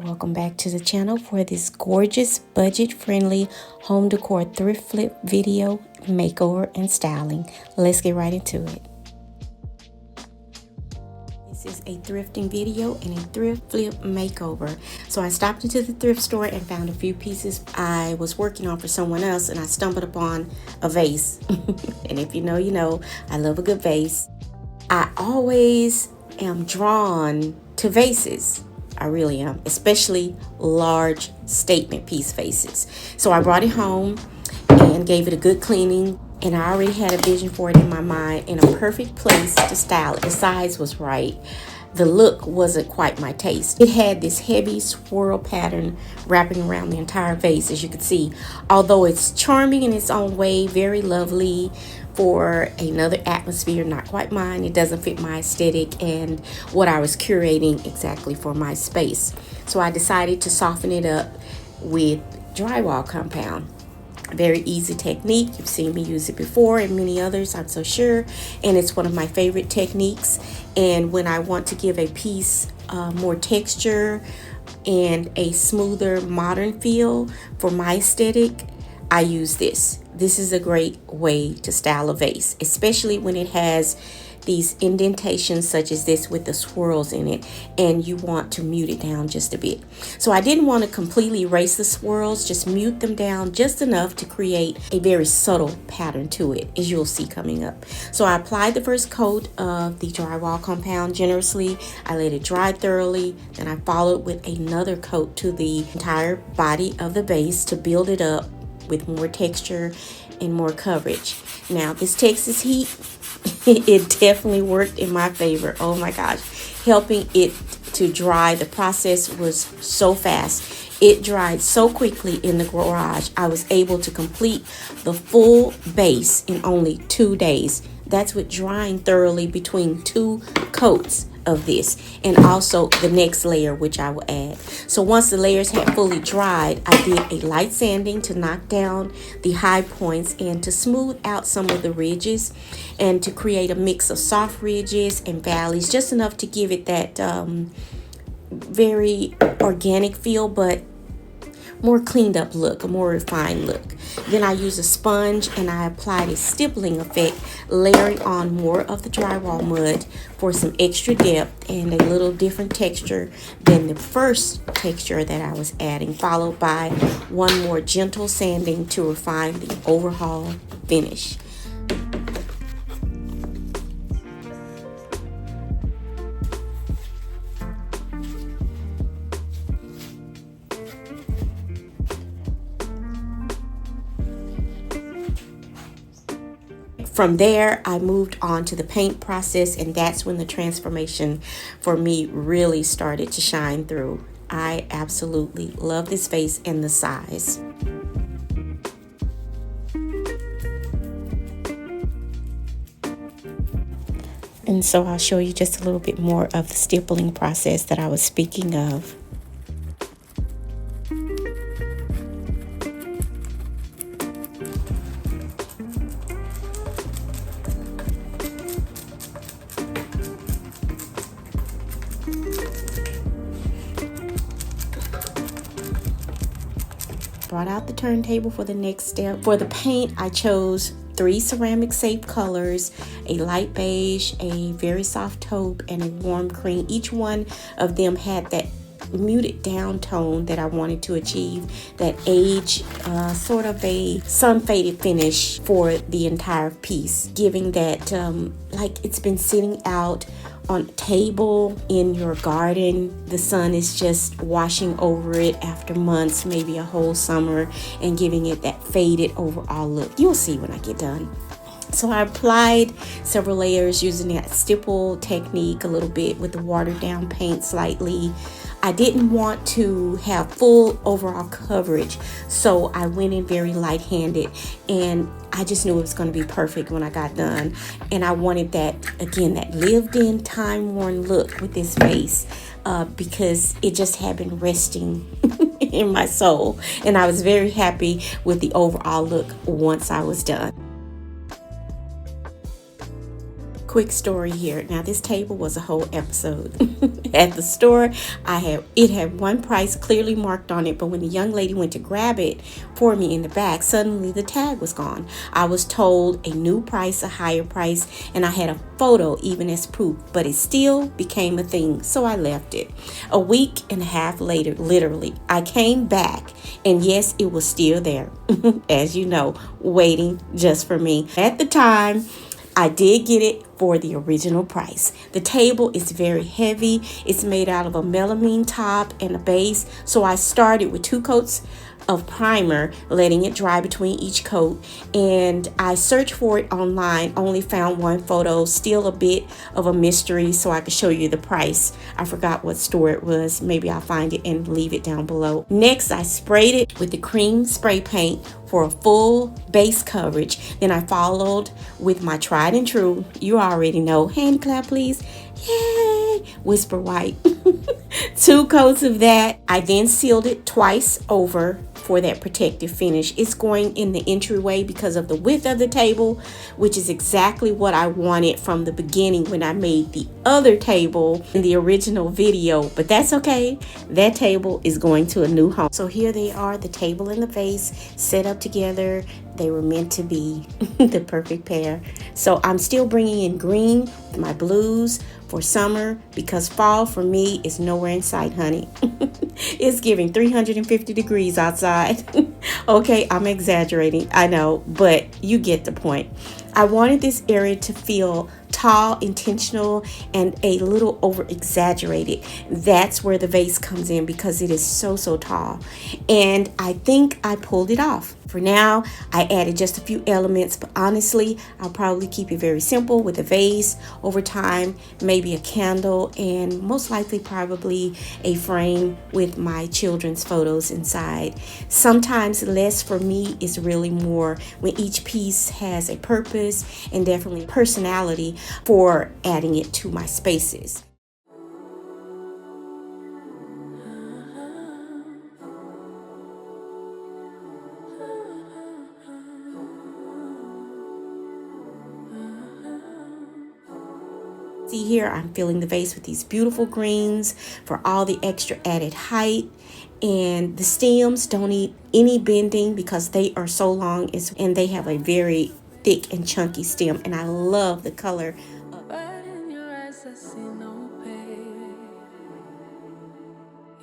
Welcome back to the channel for this gorgeous budget-friendly home decor thrift flip video, makeover and styling. Let's get right into it. This is a thrifting video and a thrift flip makeover. So I stopped into the thrift store and found a few pieces I was working on for someone else, and I stumbled upon a vase. And if you know, you know, I love a good vase. I always am drawn to vases. I really am, especially large statement piece vases. So I brought it home and gave it a good cleaning, and I already had a vision for it in my mind and a perfect place to style it. The size was right. The look wasn't quite my taste. It had this heavy swirl pattern wrapping around the entire vase, as you can see. Although it's charming in its own way, very lovely for another atmosphere, not quite mine. It doesn't fit my aesthetic and what I was curating exactly for my space. So I decided to soften it up with drywall compound. Very easy technique. You've seen me use it before and many others, I'm so sure. And it's one of my favorite techniques. And when I want to give a piece more texture and a smoother modern feel for my aesthetic, I use this. This is a great way to style a vase, especially when it has these indentations such as this with the swirls in it, and you want to mute it down just a bit. So I didn't want to completely erase the swirls, just mute them down just enough to create a very subtle pattern to it, as you'll see coming up. So I applied the first coat of the drywall compound generously. I let it dry thoroughly. Then I followed with another coat to the entire body of the base to build it up with more texture and more coverage. Now this Texas heat, it definitely worked in my favor. Oh my gosh, helping it to dry. The process was so fast. It dried so quickly in the garage. I was able to complete the full base in only 2 days. That's with drying thoroughly between 2 coats of this, and also the next layer, which I will add. So once the layers had fully dried, I did a light sanding to knock down the high points and to smooth out some of the ridges, and to create a mix of soft ridges and valleys, just enough to give it that very organic feel, but more cleaned up look, a more refined look. Then I used a sponge and I applied a stippling effect, layering on more of the drywall mud for some extra depth and a little different texture than the first texture that I was adding, followed by one more gentle sanding to refine the overall finish. From there, I moved on to the paint process, and that's when the transformation for me really started to shine through. I absolutely love this vase and the size. And so I'll show you just a little bit more of the stippling process that I was speaking of. Brought out the turntable for the next step. For the paint, I chose 3 ceramic safe colors, a light beige, a very soft taupe, and a warm cream. Each one of them had that muted down tone that I wanted to achieve, that age, sort of a sun faded finish for the entire piece, giving that like it's been sitting out on a table in your garden. The sun is just washing over it after months, maybe a whole summer, and giving it that faded overall look. You'll see when I get done. So I applied several layers using that stipple technique a little bit with the watered down paint slightly. I didn't want to have full overall coverage, so I went in very light-handed, and I just knew it was going to be perfect when I got done. And I wanted that, again, that lived-in, time-worn look with this vase, because it just had been resting in my soul, and I was very happy with the overall look once I was done. Quick story here. Now this table was a whole episode. At the store, it had one price clearly marked on it, but when the young lady went to grab it for me in the back, suddenly the tag was gone. I was told a new price, a higher price, and I had a photo even as proof, but it still became a thing, so I left it. A week and a half later, literally, I came back, and yes, it was still there, as you know, waiting just for me. At the time, I did get it for the original price. The table is very heavy. It's made out of a melamine top and a base. So I started with 2 coats of primer, letting it dry between each coat, and I searched for it online, only found one photo, still a bit of a mystery, so I could show you the price. I forgot what store it was. Maybe I'll find it and leave it down below. Next, I sprayed it with the cream spray paint for a full base coverage. Then I followed with my tried and true, you already know, hand clap please, yay, Whisper White. 2 coats of that. I then sealed it twice over for that protective finish. It's going in the entryway because of the width of the table, which is exactly what I wanted from the beginning when I made the other table in the original video, but that's okay. That table is going to a new home. So here they are, the table and the vase set up together. They were meant to be the perfect pair. So I'm still bringing in green with my blues for summer because fall for me is nowhere in sight, honey. It's giving 350 degrees outside. Okay, I'm exaggerating, I know, but you get the point. I wanted this area to feel tall, intentional, and a little over exaggerated. That's where the vase comes in because it is so tall. And I think I pulled it off. For now, I added just a few elements, but honestly, I'll probably keep it very simple with a vase. Over time, maybe a candle, and most likely probably a frame with my children's photos inside. Sometimes less for me is really more when each piece has a purpose and definitely personality for adding it to my spaces. See here, I'm filling the vase with these beautiful greens for all the extra added height. And the stems don't need any bending because they are so long and they have a very thick and chunky stem. And I love the color. But in your eyes, I see no pain.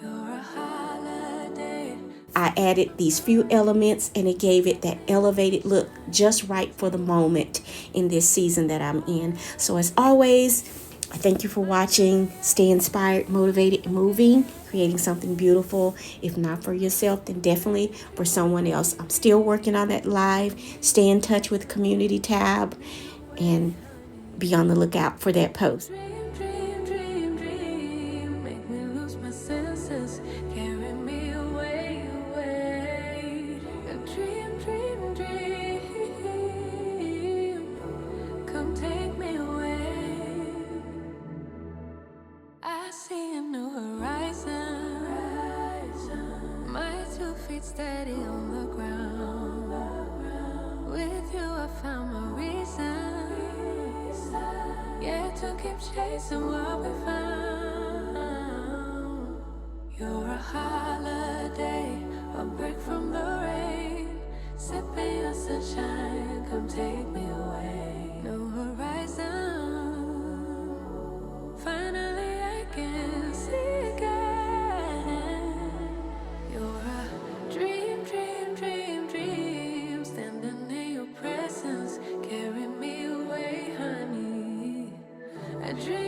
You're a holiday. I added these few elements and it gave it that elevated look just right for the moment in this season that I'm in. So as always, I thank you for watching. Stay inspired, motivated, and moving, creating something beautiful. If not for yourself, then definitely for someone else. I'm still working on that live. Stay in touch with the community tab and be on the lookout for that post. Steady on the ground. With you I found my reason. Yeah, to keep chasing what we found. You're a holiday, a break from the rain. Sipping your sunshine, come take me away. No horizon. Finally I can see again. You're a dream, dream, dream, dream. Standing in your presence, carry me away, honey. A dream.